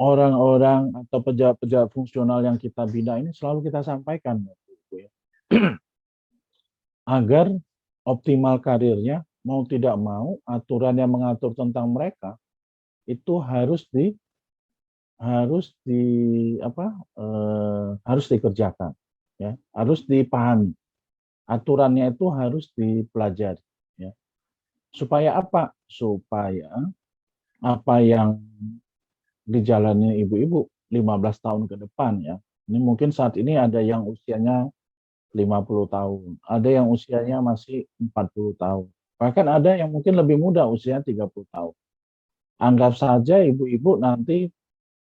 orang-orang atau pejabat-pejabat fungsional yang kita bina ini selalu kita sampaikan, ya, agar optimal karirnya, mau tidak mau aturan yang mengatur tentang mereka itu harus dikerjakan, ya, harus dipahami. Aturannya itu harus dipelajari, ya. Supaya apa? Supaya apa yang dijalani ibu-ibu 15 tahun ke depan, ya. Ini mungkin saat ini ada yang usianya 50 tahun, ada yang usianya masih 40 tahun. Bahkan ada yang mungkin lebih muda usia 30 tahun. Anggap saja ibu-ibu nanti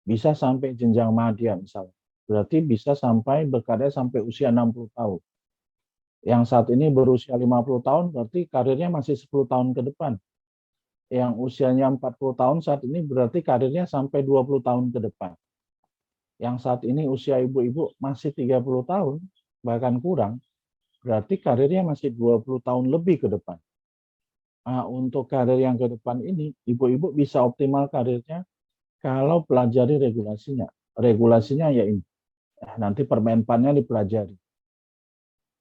bisa sampai jenjang madya misalnya. Berarti bisa sampai berkarya sampai usia 60 tahun. Yang saat ini berusia 50 tahun berarti karirnya masih 10 tahun ke depan. Yang usianya 40 tahun saat ini berarti karirnya sampai 20 tahun ke depan. Yang saat ini usia ibu-ibu masih 30 tahun, bahkan kurang, berarti karirnya masih 20 tahun lebih ke depan. Nah, untuk karir yang ke depan ini, ibu-ibu bisa optimal karirnya kalau pelajari regulasinya. Regulasinya ya ini. Nanti Permenpannya dipelajari.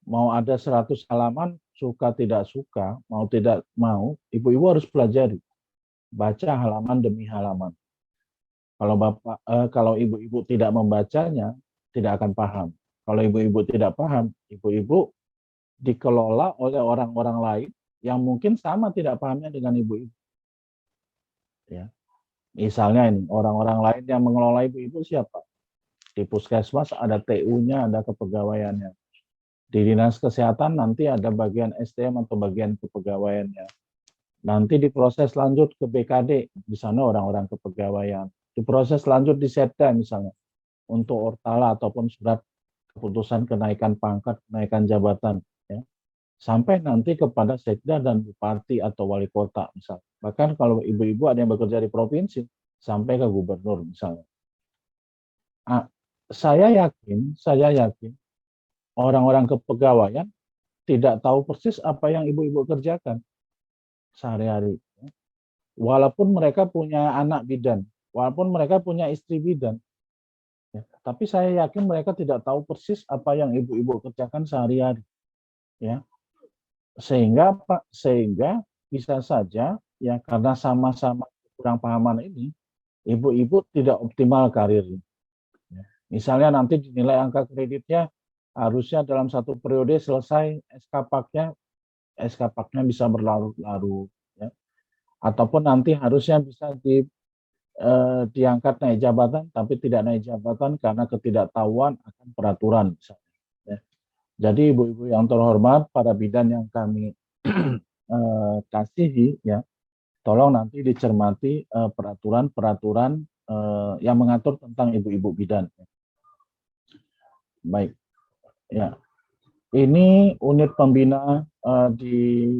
Mau ada 100 halaman, suka tidak suka, mau tidak mau, ibu-ibu harus pelajari. Baca halaman demi halaman. Kalau ibu-ibu tidak membacanya, tidak akan paham. Kalau ibu-ibu tidak paham, ibu-ibu dikelola oleh orang-orang lain yang mungkin sama tidak pahamnya dengan ibu-ibu. Ya. Misalnya ini, orang-orang lain yang mengelola ibu-ibu siapa? Di puskesmas ada TU-nya, ada kepegawaiannya. Di dinas kesehatan nanti ada bagian SDM atau bagian kepegawaiannya. Nanti diproses lanjut ke BKD, di sana orang-orang kepegawaian. Diproses lanjut di Setda misalnya, untuk Ortala ataupun surat keputusan kenaikan pangkat, kenaikan jabatan. Ya. Sampai nanti kepada Sekda dan Bupati atau Wali Kota misalnya. Bahkan kalau ibu-ibu ada yang bekerja di provinsi, sampai ke gubernur misalnya. Nah, saya yakin orang-orang kepegawaian tidak tahu persis apa yang ibu-ibu kerjakan sehari-hari. Walaupun mereka punya anak bidan, walaupun mereka punya istri bidan, ya, tapi saya yakin mereka tidak tahu persis apa yang ibu-ibu kerjakan sehari-hari. Ya. Sehingga bisa saja ya karena sama-sama kurang pahaman ini, ibu-ibu tidak optimal karirnya. Ya. Misalnya nanti dinilai angka kreditnya harusnya dalam satu periode selesai SK-Paknya bisa berlarut-larut, ya. Ataupun nanti harusnya bisa diangkat naik jabatan, tapi tidak naik jabatan karena ketidaktahuan akan peraturan misalnya. Ya. Jadi ibu-ibu yang terhormat, para bidan yang kami kasihi, ya, tolong nanti dicermati peraturan-peraturan yang mengatur tentang ibu-ibu bidan. Baik, ya. Ini unit pembina di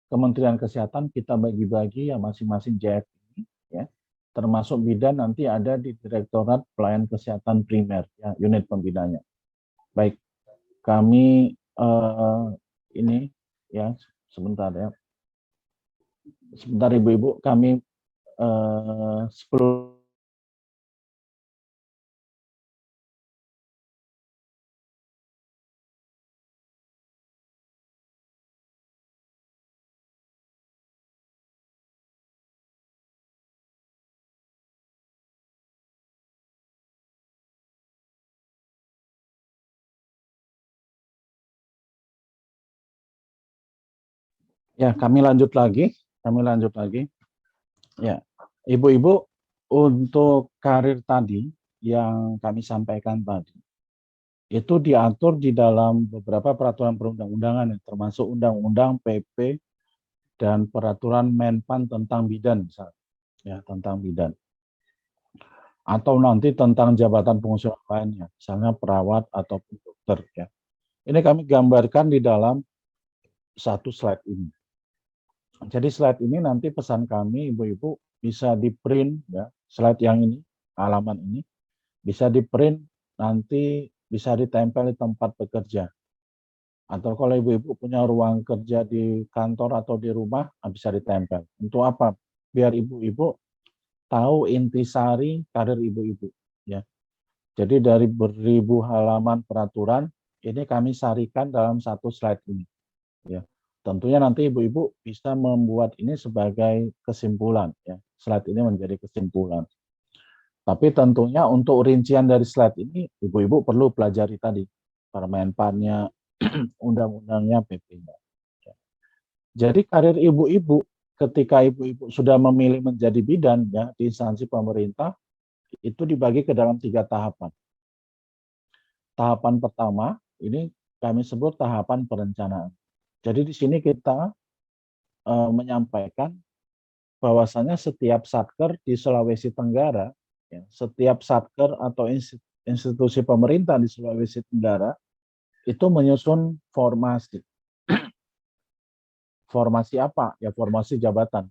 Kementerian Kesehatan kita bagi-bagi ya masing-masing JF ini, ya. Termasuk bidan nanti ada di Direktorat Pelayanan Kesehatan Primer, ya, unit pembinanya. Baik, kami ini ya sebentar ya. Sebentar ibu-ibu, kami 10 ya kami lanjut lagi. Ya, ibu-ibu, untuk karir tadi yang kami sampaikan tadi, itu diatur di dalam beberapa peraturan perundang-undangan, termasuk Undang-Undang PP dan Peraturan Menpan tentang bidan, misalnya, ya, tentang bidan. Atau nanti tentang jabatan fungsional lainnya, misalnya perawat ataupun dokter. Ya. Ini kami gambarkan di dalam satu slide ini. Jadi slide ini nanti pesan kami, ibu-ibu, bisa di-print, ya, slide yang ini, halaman ini, bisa di-print, nanti bisa ditempel di tempat bekerja. Atau kalau ibu-ibu punya ruang kerja di kantor atau di rumah, bisa ditempel. Untuk apa? Biar ibu-ibu tahu intisari karir ibu-ibu, ya. Jadi dari beribu halaman peraturan ini kami sarikan dalam satu slide ini, ya. Tentunya nanti ibu-ibu bisa membuat ini sebagai kesimpulan, ya. Slide ini menjadi kesimpulan. Tapi tentunya untuk rincian dari slide ini ibu-ibu perlu pelajari tadi permenpannya, undang-undangnya, PP-nya. Jadi karir ibu-ibu ketika ibu-ibu sudah memilih menjadi bidan, ya, di instansi pemerintah itu dibagi ke dalam 3 tahapan. Tahapan pertama ini kami sebut tahapan perencanaan. Jadi di sini kita menyampaikan bahwasanya setiap satker di Sulawesi Tenggara, ya, setiap satker atau institusi pemerintah di Sulawesi Tenggara itu menyusun formasi. Formasi apa? Ya formasi jabatan.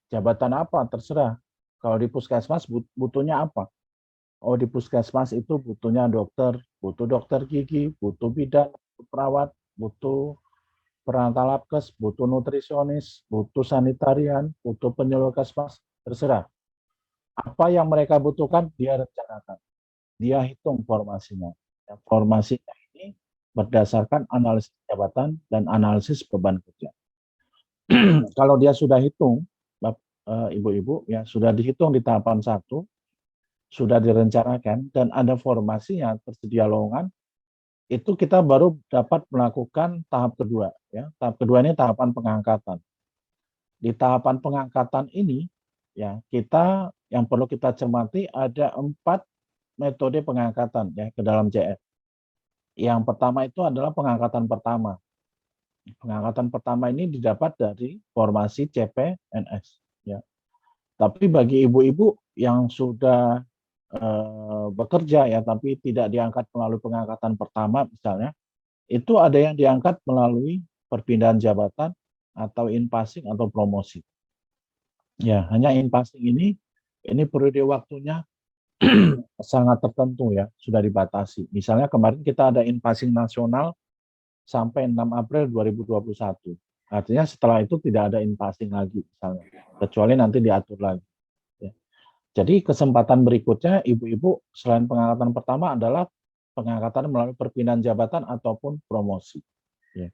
Jabatan apa? Terserah. Kalau di puskesmas butuhnya apa? Oh, di puskesmas itu butuhnya dokter, butuh dokter gigi, butuh bidan, butuh perawat, butuh perantal labkes, butuh nutrisionis, butuh sanitarian, butuh penyuluh kesmas, terserah. Apa yang mereka butuhkan, dia rencanakan. Dia hitung formasinya. Ya, formasinya ini berdasarkan analisis jabatan dan analisis beban kerja. Kalau dia sudah hitung, ibu-ibu, ya sudah dihitung di tahapan 1, sudah direncanakan, dan ada formasinya, tersedia lowongan, itu kita baru dapat melakukan tahap kedua. Ya. Tahap kedua ini tahapan pengangkatan. Di tahapan pengangkatan ini, ya kita yang perlu kita cermati ada 4 metode pengangkatan ya ke dalam JF. Yang pertama itu adalah pengangkatan pertama. Pengangkatan pertama ini didapat dari formasi CPNS. Ya. Tapi bagi ibu-ibu yang sudah bekerja ya, tapi tidak diangkat melalui pengangkatan pertama misalnya, itu ada yang diangkat melalui perpindahan jabatan atau in-passing atau promosi. Ya, hanya in-passing ini periode waktunya sangat tertentu ya, sudah dibatasi. Misalnya kemarin kita ada in-passing nasional sampai 6 April 2021. Artinya setelah itu tidak ada in-passing lagi misalnya, kecuali nanti diatur lagi. Ya. Jadi kesempatan berikutnya ibu-ibu selain pengangkatan pertama adalah pengangkatan melalui perpindahan jabatan ataupun promosi. Ya.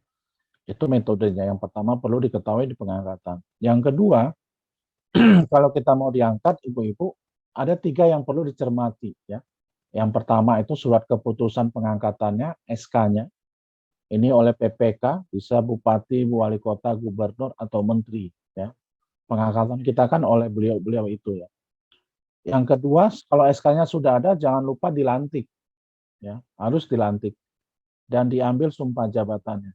Itu metodenya. Yang pertama perlu diketahui di pengangkatan. Yang kedua, kalau kita mau diangkat ibu-ibu, ada 3 yang perlu dicermati. Ya. Yang pertama itu surat keputusan pengangkatannya, SK-nya. Ini oleh PPK, bisa bupati, wali kota, gubernur, atau menteri. Ya. Pengangkatan kita kan oleh beliau-beliau itu ya. Yang kedua, kalau SK-nya sudah ada, jangan lupa dilantik. Ya, harus dilantik. Dan diambil sumpah jabatannya.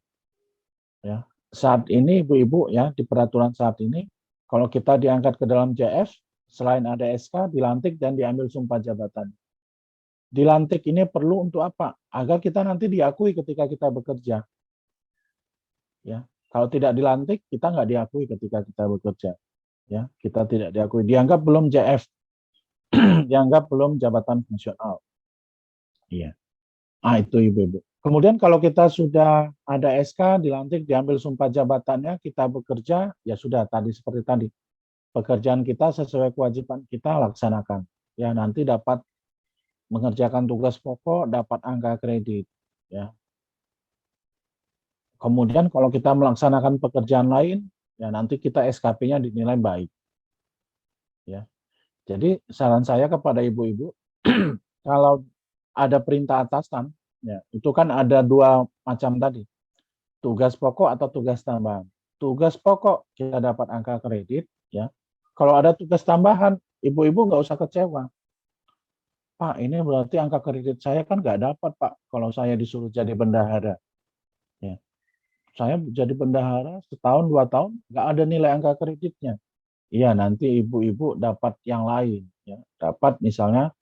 Ya. Saat ini ibu-ibu ya, di peraturan saat ini, kalau kita diangkat ke dalam JF, selain ada SK, dilantik dan diambil sumpah jabatan. Dilantik ini perlu untuk apa? Agar kita nanti diakui ketika kita bekerja. Ya, kalau tidak dilantik, kita nggak diakui ketika kita bekerja. Ya, kita tidak diakui. Dianggap belum JF, dianggap belum jabatan fungsional. Iya. Ah, itu ibu-ibu. Kemudian kalau kita sudah ada SK, dilantik, diambil sumpah jabatannya, kita bekerja, ya sudah tadi seperti tadi. Pekerjaan kita sesuai kewajiban kita laksanakan. Ya, nanti dapat mengerjakan tugas pokok, dapat angka kredit. Ya. Kemudian kalau kita melaksanakan pekerjaan lain, ya nanti kita SKP-nya dinilai baik. Ya. Jadi saran saya kepada ibu-ibu, kalau ada perintah atasan, ya, itu kan ada 2 macam tadi, tugas pokok atau tugas tambahan. Tugas pokok kita dapat angka kredit, ya. Kalau ada tugas tambahan, ibu-ibu nggak usah kecewa. Pak, ini berarti angka kredit saya kan nggak dapat, Pak, kalau saya disuruh jadi bendahara. Ya. Saya jadi bendahara setahun 2 tahun nggak ada nilai angka kreditnya. Iya, nanti ibu-ibu dapat yang lain, ya. Dapat misalnya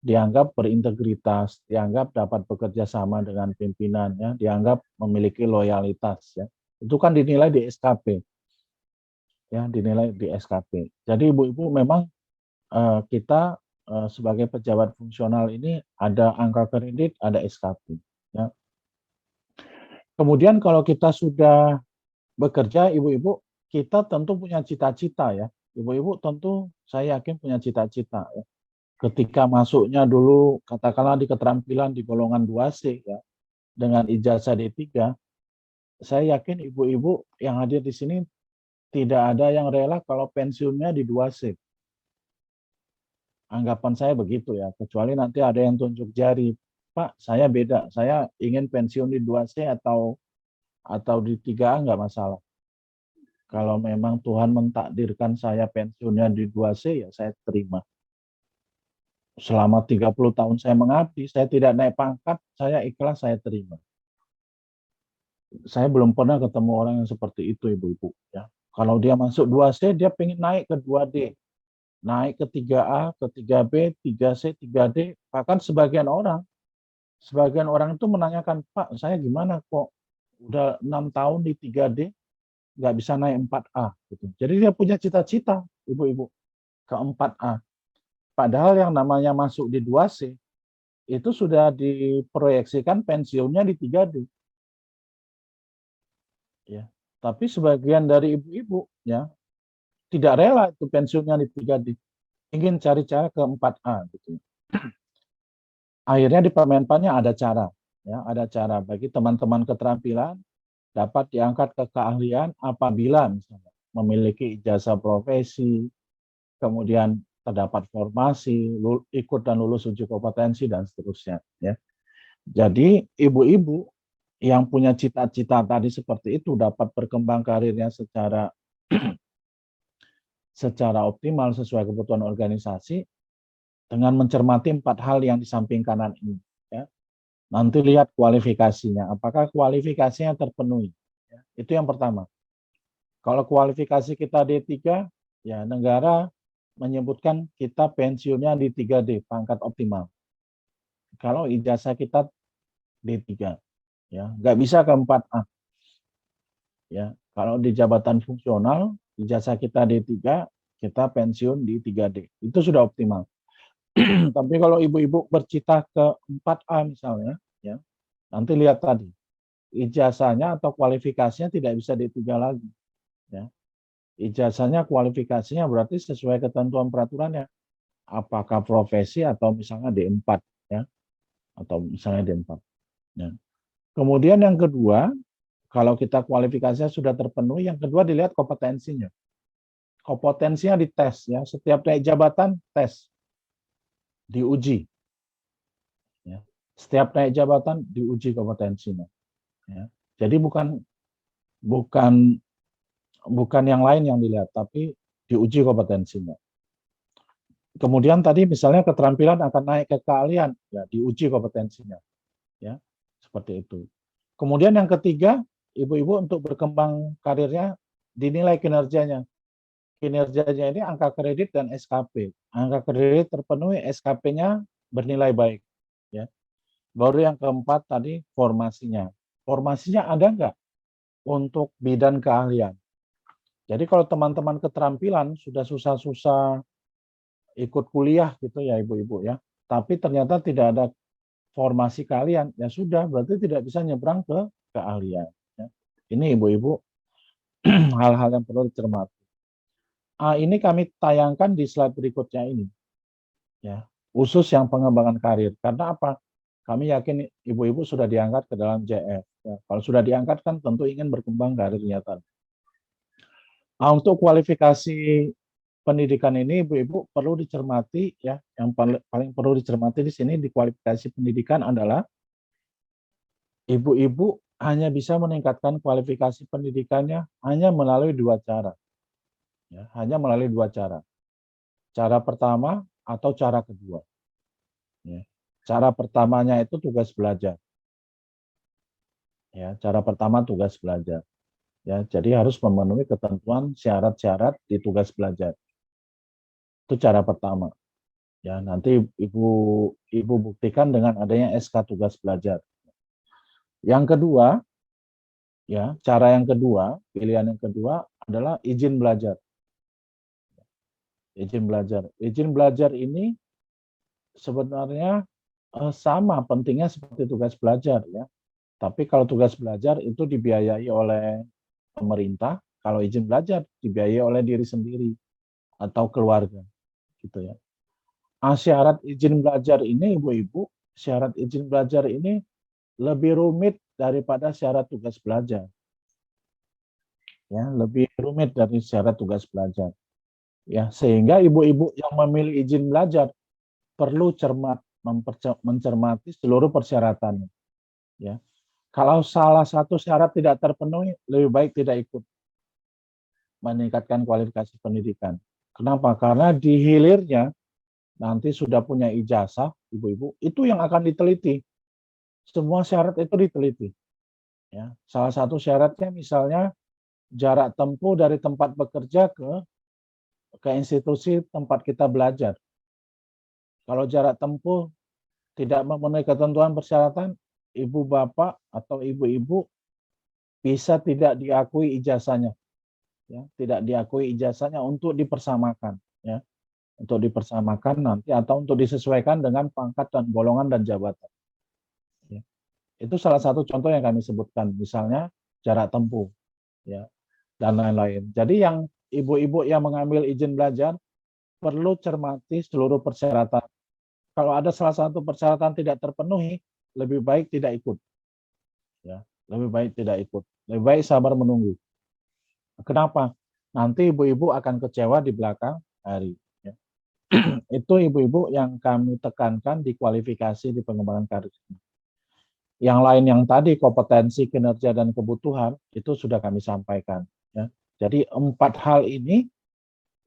dianggap berintegritas, dianggap dapat bekerja sama dengan pimpinan, ya, dianggap memiliki loyalitas, ya. Itu kan dinilai di SKP, ya, dinilai di SKP. Jadi ibu-ibu memang kita sebagai pejabat fungsional ini ada angka kredit, ada SKP, ya. Kemudian kalau kita sudah bekerja, ibu-ibu, kita tentu punya cita-cita ya. Ibu-ibu tentu saya yakin punya cita-cita ya. Ketika masuknya dulu katakanlah di keterampilan di golongan 2C ya dengan ijazah D3, saya yakin ibu-ibu yang hadir di sini tidak ada yang rela kalau pensiunnya di 2C. Anggapan saya begitu ya, kecuali nanti ada yang tunjuk jari, Pak, saya beda, saya ingin pensiun di 2C atau di 3A nggak masalah. Kalau memang Tuhan mentakdirkan saya pensiunnya di 2C, ya saya terima. Selama 30 tahun saya mengabdi, saya tidak naik pangkat, saya ikhlas, saya terima. Saya belum pernah ketemu orang yang seperti itu, ibu-ibu. Ya. Kalau dia masuk 2C, dia pengen naik ke 2D. Naik ke 3A, ke 3B, 3C, 3D. Bahkan sebagian orang itu menanyakan, Pak, saya gimana kok udah 6 tahun di 3D, nggak bisa naik 4A. Gitu. Jadi dia punya cita-cita, ibu-ibu, ke 4A. Padahal yang namanya masuk di 2C, itu sudah diproyeksikan pensiunnya di 3D. Ya. Tapi sebagian dari ibu-ibu ya tidak rela itu pensiunnya di 3D. Ingin cari cara ke 4A. Gitu. Akhirnya di Permenpannya ada cara. Ya, ada cara bagi teman-teman keterampilan dapat diangkat ke keahlian apabila misalnya memiliki ijazah profesi, kemudian terdapat formasi, ikut dan lulus uji kompetensi dan seterusnya. Ya. Jadi ibu-ibu yang punya cita-cita tadi seperti itu dapat berkembang karirnya secara optimal sesuai kebutuhan organisasi dengan mencermati 4 hal yang di samping kanan ini. Ya. Nanti lihat kualifikasinya, apakah kualifikasinya terpenuhi. Ya. Itu yang pertama. Kalau kualifikasi kita D3, ya negara menyebutkan kita pensiunnya di 3D, pangkat optimal. Kalau ijazah kita D3, ya nggak bisa ke 4A. Ya, kalau di jabatan fungsional, ijazah kita D3, kita pensiun di 3D. Itu sudah optimal. Tapi kalau ibu-ibu bercita ke 4A misalnya, ya, nanti lihat tadi, ijazahnya atau kualifikasinya tidak bisa D3 lagi. Ya. Ijazahnya, kualifikasinya berarti sesuai ketentuan peraturannya. Apakah profesi atau misalnya D4. Ya, atau misalnya D4. Ya. Kemudian yang kedua, kalau kita kualifikasinya sudah terpenuhi, yang kedua dilihat kompetensinya. Kompetensinya dites ya, setiap naik jabatan tes, diuji. Ya. Setiap naik jabatan diuji kompetensinya. Ya. Jadi bukan yang lain yang dilihat, tapi diuji kompetensinya. Kemudian tadi misalnya keterampilan akan naik ke keahlian, ya diuji kompetensinya. Ya, seperti itu. Kemudian yang ketiga, ibu-ibu untuk berkembang karirnya dinilai kinerjanya. Kinerjanya ini angka kredit dan SKP. Angka kredit terpenuhi, SKP-nya bernilai baik. Ya. Baru yang keempat tadi formasinya. Formasinya ada nggak untuk bidang keahlian? Jadi kalau teman-teman keterampilan sudah susah-susah ikut kuliah gitu ya ibu-ibu ya, tapi ternyata tidak ada formasi keahlian, ya sudah berarti tidak bisa nyebrang ke keahlian. Ya. Ini ibu-ibu hal-hal yang perlu dicermati. Ini kami tayangkan di slide berikutnya ini, ya khusus yang pengembangan karir. Karena apa? Kami yakin ibu-ibu sudah diangkat ke dalam JF. Ya. Kalau sudah diangkat kan tentu ingin berkembang karirnya tadi. Untuk kualifikasi pendidikan ini ibu-ibu perlu dicermati ya, yang paling perlu dicermati di sini di kualifikasi pendidikan adalah ibu-ibu hanya bisa meningkatkan kualifikasi pendidikannya hanya melalui 2 cara. Ya, hanya melalui 2 cara. Cara pertama atau cara kedua. Ya. Cara pertamanya itu tugas belajar. Ya, cara pertama tugas belajar. Ya, jadi harus memenuhi ketentuan syarat-syarat di tugas belajar. Itu cara pertama. Ya, nanti ibu buktikan dengan adanya SK tugas belajar. Yang kedua, ya, cara yang kedua, pilihan yang kedua adalah izin belajar. Izin belajar. Izin belajar ini sebenarnya sama pentingnya seperti tugas belajar ya. Tapi kalau tugas belajar itu dibiayai oleh pemerintah, kalau izin belajar dibiayai oleh diri sendiri. atau keluarga, gitu ya. Syarat izin belajar ini, Ibu-ibu, syarat izin belajar ini lebih rumit daripada syarat tugas belajar. Ya, lebih rumit dari syarat tugas belajar. Ya, sehingga ibu-ibu yang memilih izin belajar perlu cermat mencermati seluruh persyaratan. Ya, kalau salah satu syarat tidak terpenuhi, lebih baik tidak ikut meningkatkan kualifikasi pendidikan. Kenapa? Karena di hilirnya nanti sudah punya ijazah, ibu-ibu, itu yang akan diteliti. Semua syarat itu diteliti. Ya, salah satu syaratnya misalnya jarak tempuh dari tempat bekerja ke institusi tempat kita belajar. Kalau jarak tempuh tidak memenuhi ketentuan persyaratan, ibu bapak atau ibu-ibu bisa tidak diakui ijazahnya, ya, tidak diakui ijazahnya untuk dipersamakan, ya, untuk dipersamakan nanti atau untuk disesuaikan dengan pangkat dan golongan dan jabatan. Ya. Itu salah satu contoh yang kami sebutkan, misalnya jarak tempuh, ya, dan lain-lain. Jadi yang ibu-ibu yang mengambil izin belajar perlu cermati seluruh persyaratan. Kalau ada salah satu persyaratan tidak terpenuhi, lebih baik tidak ikut. Ya, lebih baik tidak ikut. Lebih baik sabar menunggu. Kenapa? Nanti ibu-ibu akan kecewa di belakang hari. Ya. Itu ibu-ibu yang kami tekankan di kualifikasi di pengembangan karir. Yang lain yang tadi kompetensi, kinerja, dan kebutuhan itu sudah kami sampaikan. Ya. Jadi 4 hal ini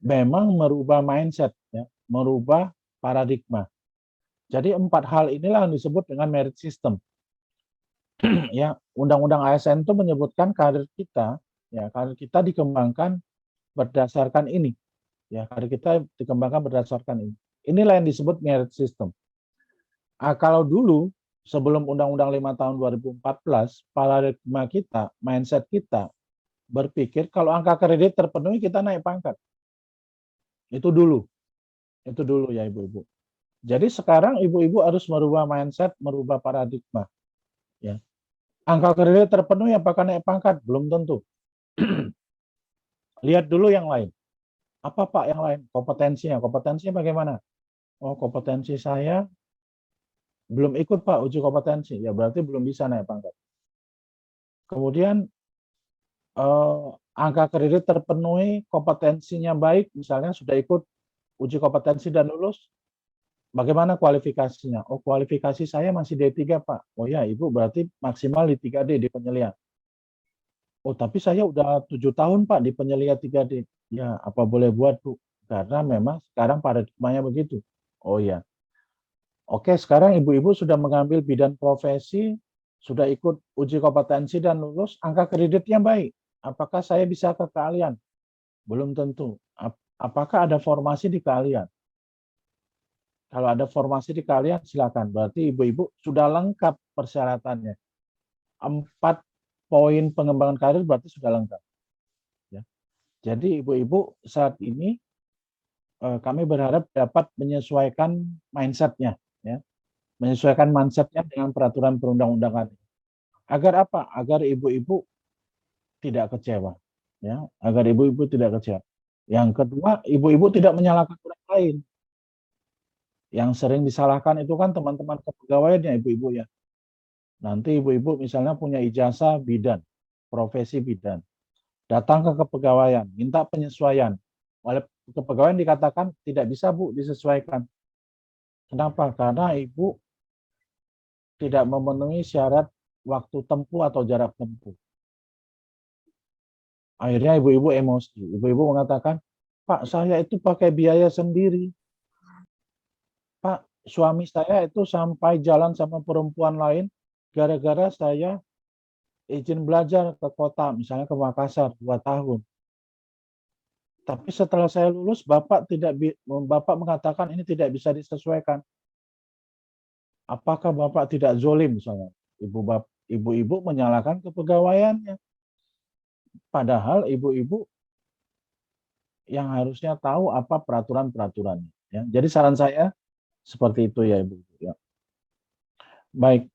memang merubah mindset, ya, merubah paradigma. Jadi 4 hal inilah yang disebut dengan merit system. Ya, Undang-Undang ASN itu menyebutkan karir kita, ya, karir kita dikembangkan berdasarkan ini. Ya, karir kita dikembangkan berdasarkan ini. Inilah yang disebut merit system. Kalau dulu sebelum Undang-Undang 5 tahun 2014, paradigma kita, mindset kita berpikir kalau angka kredit terpenuhi kita naik pangkat. Itu dulu ya ibu-ibu. Jadi sekarang ibu-ibu harus merubah mindset, merubah paradigma. Ya. Angka kredit terpenuhi apakah naik pangkat? Belum tentu. Lihat dulu yang lain. Apa Pak yang lain? Kompetensinya. Kompetensinya bagaimana? Oh, kompetensi saya belum ikut Pak uji kompetensi. Ya berarti belum bisa naik pangkat. Kemudian angka kredit terpenuhi, kompetensinya baik, misalnya sudah ikut uji kompetensi dan lulus. Bagaimana kualifikasinya? Oh, kualifikasi saya masih D3, Pak. Oh ya, Ibu berarti maksimal di 3D di penyelian. Oh, tapi saya udah 7 tahun, Pak, di penyelian 3D. Ya, apa boleh buat, Bu? Karena memang sekarang paradigmanya begitu. Oh ya. Oke, sekarang ibu-ibu sudah mengambil bidang profesi, sudah ikut uji kompetensi dan lulus, angka kreditnya baik. Apakah saya bisa ke keahlian? Belum tentu. Apakah ada formasi di keahlian? Kalau ada formasi di kalian, silakan. Berarti ibu-ibu sudah lengkap persyaratannya. 4 poin pengembangan karir berarti sudah lengkap. Ya. Jadi ibu-ibu saat ini kami berharap dapat menyesuaikan mindset-nya. Ya. Menyesuaikan mindset-nya dengan peraturan perundang-undangan. Agar apa? Agar ibu-ibu tidak kecewa. Ya. Agar ibu-ibu tidak kecewa. Yang kedua, ibu-ibu tidak menyalahkan orang lain. Yang sering disalahkan itu kan teman-teman kepegawaiannya ibu-ibu ya. Nanti ibu-ibu misalnya punya ijazah bidan, profesi bidan. Datang ke kepegawaian, minta penyesuaian. Oleh kepegawaian dikatakan tidak bisa Bu disesuaikan. Kenapa? Karena ibu tidak memenuhi syarat waktu tempuh atau jarak tempuh. Akhirnya ibu-ibu emosi. Ibu-ibu mengatakan, Pak saya itu pakai biaya sendiri. Pak, suami saya itu sampai jalan sama perempuan lain gara-gara saya izin belajar ke kota, misalnya ke Makassar 2 tahun. Tapi setelah saya lulus, Bapak mengatakan ini tidak bisa disesuaikan. Apakah Bapak tidak zolim misalnya? Ibu-ibu menyalahkan kepegawaiannya. Padahal ibu-ibu yang harusnya tahu apa peraturan-peraturannya. Ya. Jadi saran saya seperti itu ya Ibu. Ya. Baik,